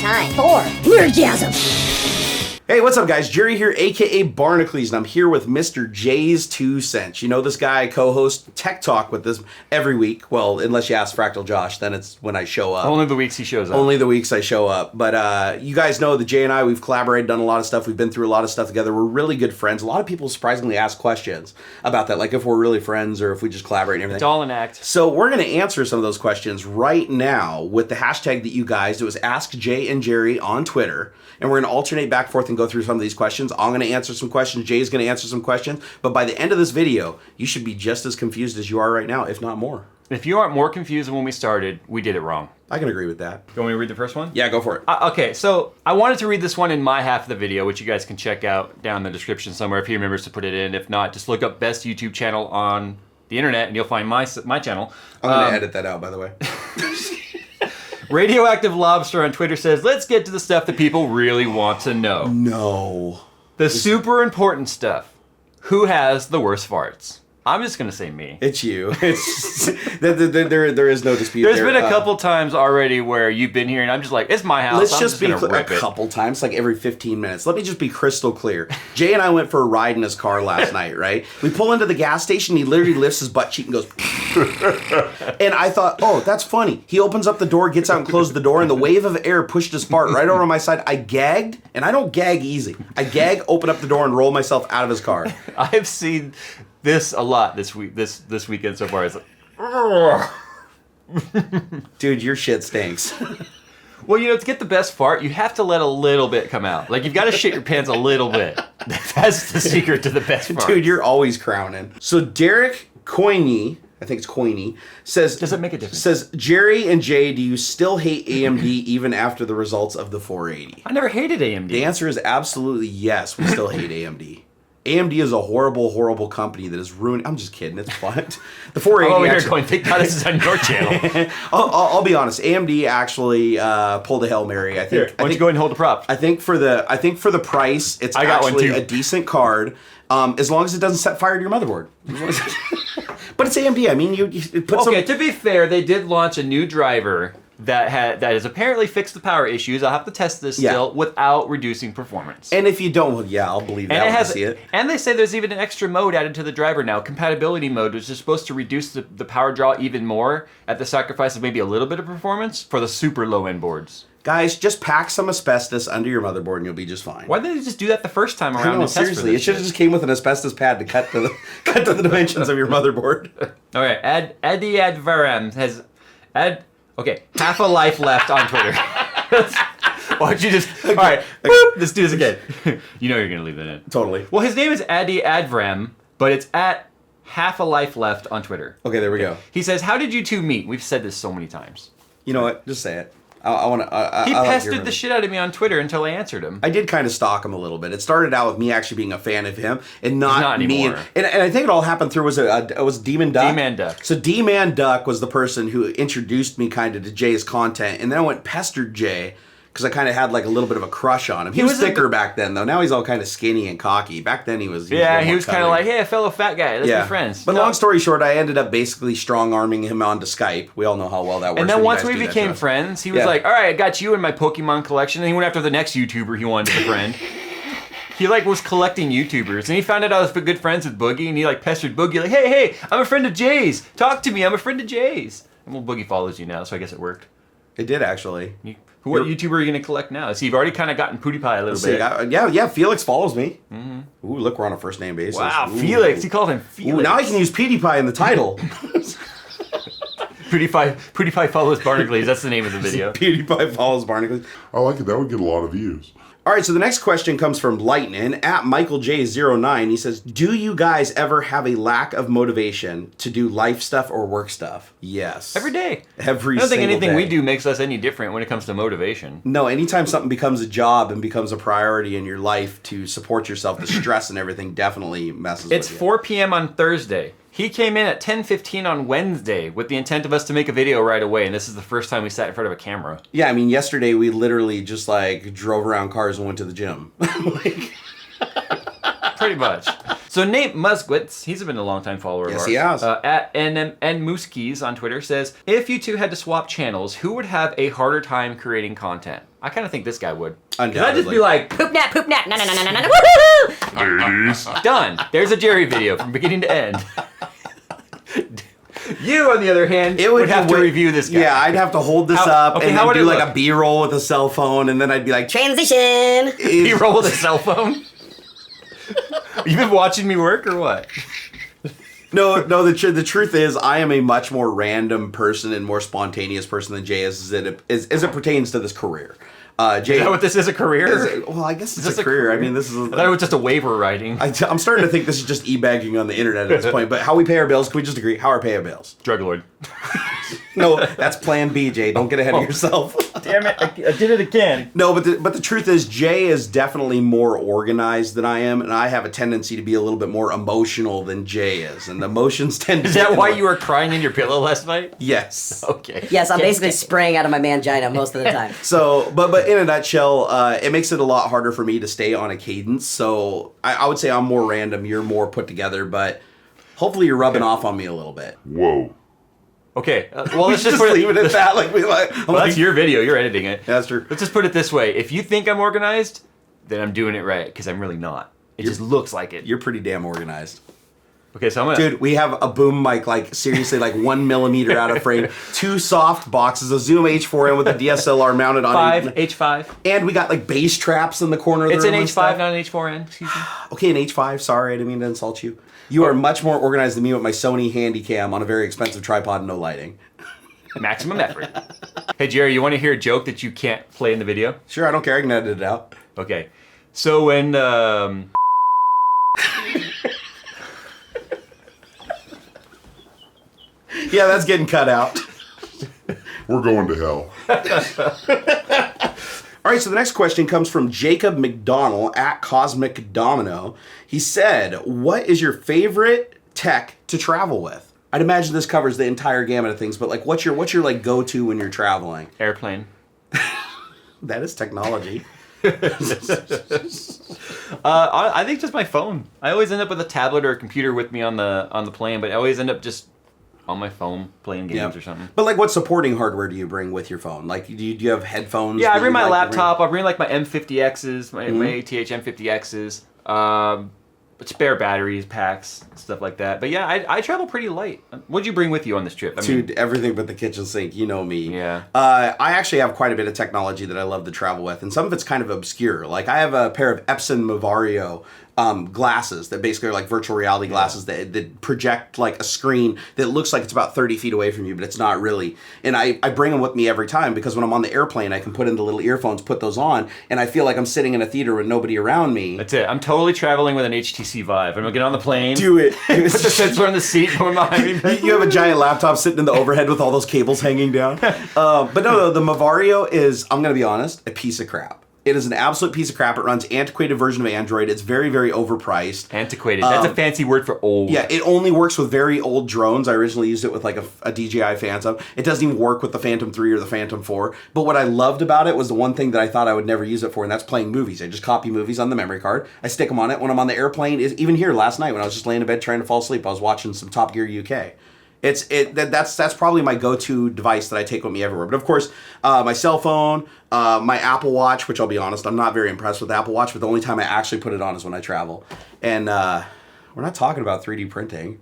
time for Nerdgasm. Hey, what's up, guys? Jerry here, aka Barnacules, and I'm here with Mr. JayzTwoCents. You know this guy, I co-host Tech Talk with this every week. Well, unless you ask Fractal Josh, then it's when I show up. Only the weeks he shows up. Only the weeks I show up. But you guys know that Jay and I, we've collaborated, done a lot of stuff. We've been through a lot of stuff together. We're really good friends. A lot of people surprisingly ask questions about that, like if we're really friends or if we just collaborate and everything. It's all an act. So we're going to answer some of those questions right now with the hashtag that you guys, it was Ask Jay and Jerry on Twitter. And we're going to alternate back and forth and go through some of these questions. I'm going to answer some questions. Jay's going to answer some questions. But by the end of this video, you should be just as confused as you are right now, if not more. If you aren't more confused than when we started, we did it wrong. I can agree with that. You want me to read the first one? Yeah, go for it. Okay, so I wanted to read this one in my half of the video, which you guys can check out down in the description somewhere if he remembers to put it in. If not, just look up best YouTube channel on the internet and you'll find my channel. I'm going to edit that out, by the way. Radioactive Lobster on Twitter says, let's get to the stuff that people really want to know. No. The super important stuff. Who has the worst farts? I'm just going to say me. It's you. It's there is no dispute. There's been a couple times already where you've been here and I'm just like, it's my house. Let's just be a couple times, like every 15 minutes. Let me just be crystal clear. Jay and I went for a ride in his car last night, right? We pull into the gas station, he literally lifts his butt cheek and goes, and I thought, oh, that's funny. He opens up the door, gets out and closes the door, and the wave of air pushed his fart right over on my side. I gagged, and I don't gag easy. I gag, open up the door, and roll myself out of his car. I've seen this a lot this weekend so far. It's like, dude, your shit stinks. Well, you know, to get the best fart, you have to let a little bit come out. Like, you've got to shit your pants a little bit. That's the secret to the best fart. Dude, you're always crowning. So Derek Coiney, I think it's Coiney, says... Does it make a difference? Says, Jerry and Jay, do you still hate AMD even after the results of the 480? I never hated AMD. The answer is absolutely yes, we still hate AMD. AMD is a horrible, horrible company that is ruining... I'm just kidding. It's fun. The 480 oh, actually... going, thank God this is on your channel. I'll be honest. AMD actually pulled a Hail Mary. I think. Here, why don't you go ahead and hold the prop? I think for the price, it's actually a decent card. As long as it doesn't set fire to your motherboard. But it's AMD. I mean, you put some... Okay, to be fair, they did launch a new driver that has apparently fixed the power issues. I'll have to test this still without reducing performance. And if you don't, well, yeah, I'll believe that when I see it. And they say there's even an extra mode added to the driver now, compatibility mode, which is supposed to reduce the power draw even more at the sacrifice of maybe a little bit of performance for the super low-end boards. Guys, just pack some asbestos under your motherboard and you'll be just fine. Why didn't they just do that the first time around? No, seriously, it should have just came with an asbestos pad to cut to the dimensions of your motherboard. All right, Addy Advaram has half a life left on Twitter. Why don't you just... All right, boop, let's do this again. You know you're going to leave that in. Totally. Well, his name is Addy Advaram, but it's at half a life left on Twitter. Okay, there we go. He says, how did you two meet? We've said this so many times. You know what? Just say it. I want to... He pestered the shit out of me on Twitter until I answered him. I did kind of stalk him a little bit. It started out with me actually being a fan of him and not me. Anymore. And I think it all happened through was Demon Duck. D-Man Duck. So D-Man Duck was the person who introduced me kind of to Jay's content, and then I went pestered Jay because I kind of had like a little bit of a crush on him. He was thicker back then, though. Now he's all kind of skinny and cocky. Back then he was he was kind of like, hey, a fellow fat guy. Let's be friends. But long story short, I ended up basically strong-arming him onto Skype. We all know how well that works. And then once we became friends, he was like, all right, I got you in my Pokemon collection. And he went after the next YouTuber he wanted to befriend. He was collecting YouTubers, and he found out I was good friends with Boogie, and he pestered Boogie like, hey, I'm a friend of Jay's. Talk to me, I'm a friend of Jay's. And well, Boogie follows you now, so I guess it worked. It did actually. What YouTuber are you going to collect now? So you've already kind of gotten PewDiePie a little bit. Yeah, Felix follows me. Mm-hmm. Ooh, look, we're on a first name basis. Wow, Ooh. Felix. He called him Felix. Ooh, now I can use PewDiePie in the title. PewDiePie follows Barnacules. That's the name of the video. PewDiePie follows Barnacules. I like it. That would get a lot of views. All right, so the next question comes from Lightning at MichaelJ09. He says, do you guys ever have a lack of motivation to do life stuff or work stuff? Yes. Every day. Every single day. I don't think anything we do makes us any different when it comes to motivation. No, anytime something becomes a job and becomes a priority in your life to support yourself, the stress and everything definitely messes with you. It's 4 p.m. on Thursday. He came in at 10:15 on Wednesday with the intent of us to make a video right away, and this is the first time we sat in front of a camera. Yeah, I mean, yesterday we literally just drove around cars and went to the gym. Pretty much. So Nate Muskowitz, he's been a long-time follower of ours. Yes, he has. At Mooskies on Twitter says, if you two had to swap channels, who would have a harder time creating content? I kind of think this guy would. Because I'd just be like, Poop nat, no, woohoo! Ladies. done. There's a Jerry video from beginning to end. You, on the other hand, would have to review this guy. Yeah, I'd have to hold this up and then do like a B-roll with a cell phone, and then I'd be like, Transition! B-roll with a cell phone? You been watching me work or what? No. The truth is, I am a much more random person and more spontaneous person than Jay is as it pertains to this career. Jay, is that what this is, a career? Well, I guess it's a career. I mean, this is. I thought it was just a waiver writing. I'm starting to think this is just e-bagging on the internet at this point. But how we pay our bills? Can we just agree? How are pay our bills? Drug lord. No, that's Plan B, Jay. Don't get ahead of yourself. Damn it! I did it again. No, but the truth is, Jay is definitely more organized than I am, and I have a tendency to be a little bit more emotional than Jay is, and the emotions tend to. Is that why you were crying in your pillow last night? Yes. Okay. Yes, I'm basically spraying out of my mangina most of the time. So, but in a nutshell, it makes it a lot harder for me to stay on a cadence. So I would say I'm more random, you're more put together, but hopefully you're rubbing off on me a little bit. Whoa. Okay. Well, let's just leave it at that. Well, that's your video. You're editing it. That's true. Let's just put it this way: if you think I'm organized, then I'm doing it right because I'm really not. It just looks like it. You're pretty damn organized. Okay, so I'm gonna. Dude, we have a boom mic, like seriously, like 1 millimeter out of frame, 2 soft boxes, a Zoom H4n with a DSLR mounted on it. H5. And we got like bass traps in the corner of the It's room. an and H5, stuff. not an H4n. Excuse me. Okay, an H5. Sorry, I didn't mean to insult you. You are much more organized than me with my Sony Handycam on a very expensive tripod and no lighting. Maximum effort. Hey, Jerry, you want to hear a joke that you can't play in the video? Sure, I don't care. I can edit it out. Okay. So when Yeah, that's getting cut out. We're going to hell. All right, so the next question comes from Jacob McDonnell at Cosmic Domino. He said, what is your favorite tech to travel with? I'd imagine this covers the entire gamut of things, but like what's your like go-to when you're traveling? airplane. That is technology. I think just my phone. I always end up with a tablet or a computer with me on the plane, but I always end up just on my phone playing games or something. But like what supporting hardware do you bring with your phone? Like do you have headphones? Yeah, I bring my laptop. I'll bring like my M50Xs, my ATH M50Xs. Spare batteries, packs, stuff like that. But yeah, I travel pretty light. What'd you bring with you on this trip? Dude, everything but the kitchen sink. You know me. Yeah. I actually have quite a bit of technology that I love to travel with, and some of it's kind of obscure. Like I have a pair of Epson Movario glasses that basically are like virtual reality glasses that project like a screen that looks like it's about 30 feet away from you, but it's not really. And I bring them with me every time because when I'm on the airplane, I can put in the little earphones, put those on, and I feel like I'm sitting in a theater with nobody around me. That's it. I'm totally traveling with an HTC Vive. I'm gonna get on the plane. Do it. Put the sensor on the seat going behind me. You have a giant laptop sitting in the overhead with all those cables hanging down. But no, the Movario is, I'm going to be honest, a piece of crap. It is an absolute piece of crap. It runs antiquated version of Android. It's very, very overpriced. Antiquated. That's a fancy word for old. Yeah, it only works with very old drones. I originally used it with like a DJI Phantom. It doesn't even work with the Phantom 3 or the Phantom 4. But what I loved about it was the one thing that I thought I would never use it for, and that's playing movies. I just copy movies on the memory card. I stick them on it when I'm on the airplane. Even here last night when I was just laying in bed trying to fall asleep, I was watching some Top Gear UK. That's probably my go-to device that I take with me everywhere. But of course, my cell phone, my Apple Watch, which I'll be honest, I'm not very impressed with the Apple Watch, but the only time I actually put it on is when I travel. And we're not talking about 3D printing.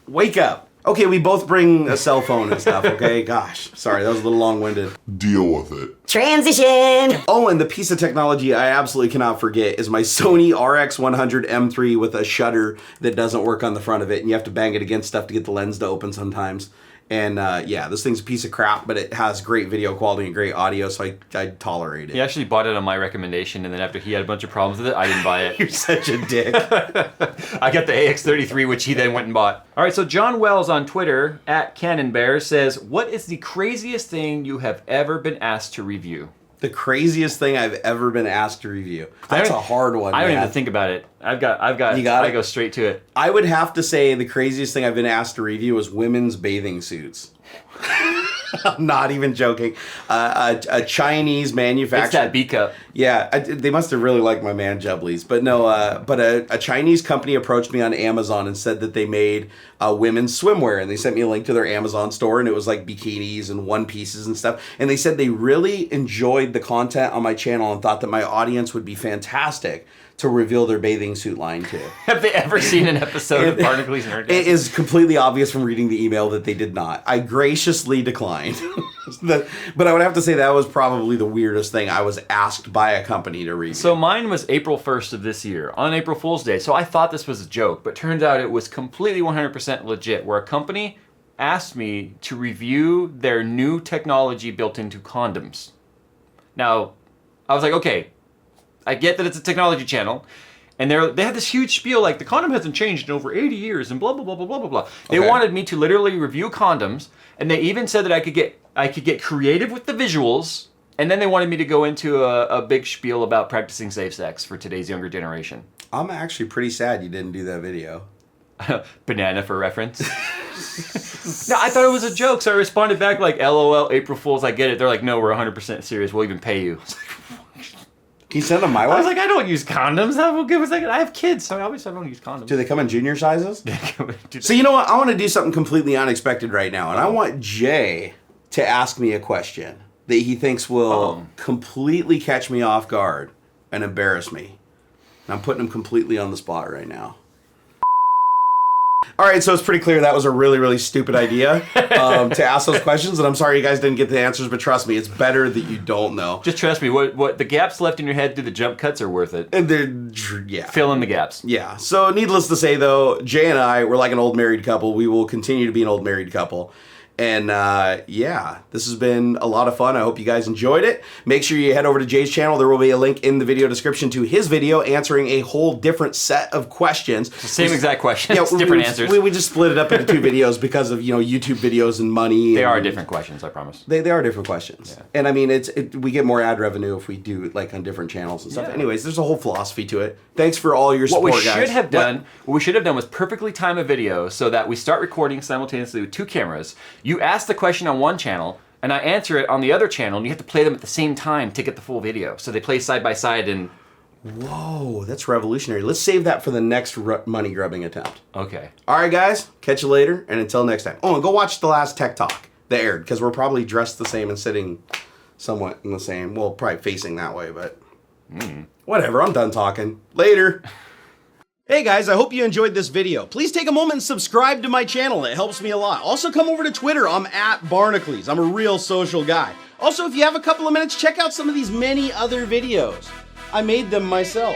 Wake up. Okay, we both bring a cell phone and stuff, okay? Gosh, sorry, that was a little long-winded. Deal with it. Transition! Oh, and the piece of technology I absolutely cannot forget is my Sony Rx100 M3 with a shutter that doesn't work on the front of it, and you have to bang it against stuff to get the lens to open sometimes. And yeah, this thing's a piece of crap, but it has great video quality and great audio, so I tolerate it. He actually bought it on my recommendation, and then after he had a bunch of problems with it, I didn't buy it. You're such a dick. I got the AX33, which he then went and bought. All right, so John Wells on Twitter, at Cannon Bear, says, what is the craziest thing you have ever been asked to review? The craziest thing I've ever been asked to review. That's a hard one. I don't man. even think about it. I've got. You got I it? go straight to it. I would have to say the craziest thing I've been asked to review is women's bathing suits. I'm not even joking. A Chinese manufacturer. It's that B cup. Yeah, they must have really liked my man Jubblies. But no, but a Chinese company approached me on Amazon and said that they made women's swimwear. And they sent me a link to their Amazon store, and it was like bikinis and one pieces and stuff. And they said they really enjoyed the content on my channel and thought that my audience would be fantastic to reveal their bathing suit line to. Have they ever seen an episode of Barnacules and Nerdgasm? It is completely obvious from reading the email that they did not. I graciously declined. But I would have to say that was probably the weirdest thing I was asked by a company to review. So mine was April 1st of this year, on April Fool's Day. So I thought this was a joke, but turns out it was completely 100% legit, where a company asked me to review their new technology built into condoms. Now, I was like, okay, I get that it's a technology channel, and they had this huge spiel like the condom hasn't changed in over 80 years and blah blah blah blah blah blah blah. They wanted me to literally review condoms, and they even said that I could get creative with the visuals, and then they wanted me to go into a big spiel about practicing safe sex for today's younger generation. I'm actually pretty sad you didn't do that video. Banana for reference. No, I thought it was a joke, so I responded back like, LOL, April Fools, I get it. They're like, no, we're 100% serious. We'll even pay you. Can you send them my way? I was like, I don't use condoms. I have kids, so obviously I don't use condoms. Do they come in junior sizes? So you know what? I want to do something completely unexpected right now, and I want Jay to ask me a question that he thinks will completely catch me off guard and embarrass me. And I'm putting him completely on the spot right now. All right, so it's pretty clear that was a really, really stupid idea to ask those questions, and I'm sorry you guys didn't get the answers, but trust me, it's better that you don't know. Just trust me, what the gaps left in your head through the jump cuts are worth it. And they're, yeah. Fill in the gaps. Yeah, so needless to say, though, Jay and I, we're like an old married couple. We will continue to be an old married couple. And yeah, this has been a lot of fun. I hope you guys enjoyed it. Make sure you head over to Jay's channel. There will be a link in the video description to his video answering a whole different set of questions. Same exact questions, yeah, different answers. We just split it up into two videos because of, YouTube videos and money. They are different questions, I promise. They are different questions. Yeah. And I mean, we get more ad revenue if we do it like on different channels and stuff. Yeah. Anyways, there's a whole philosophy to it. Thanks for all your support, guys. What we should have done was perfectly time a video so that we start recording simultaneously with two cameras. You ask the question on one channel, and I answer it on the other channel, and you have to play them at the same time to get the full video. So they play side by side and... Whoa, that's revolutionary. Let's save that for the next money grubbing attempt. Okay. All right, guys. Catch you later, and until next time. Oh, and go watch the last Tech Talk that aired, because we're probably dressed the same and sitting somewhat in the same... Well, probably facing that way, but... Whatever, I'm done talking. Later. Hey guys, I hope you enjoyed this video. Please take a moment and subscribe to my channel. It helps me a lot. Also come over to Twitter. I'm @Barnacules. I'm a real social guy. Also, if you have a couple of minutes, check out some of these many other videos. I made them myself.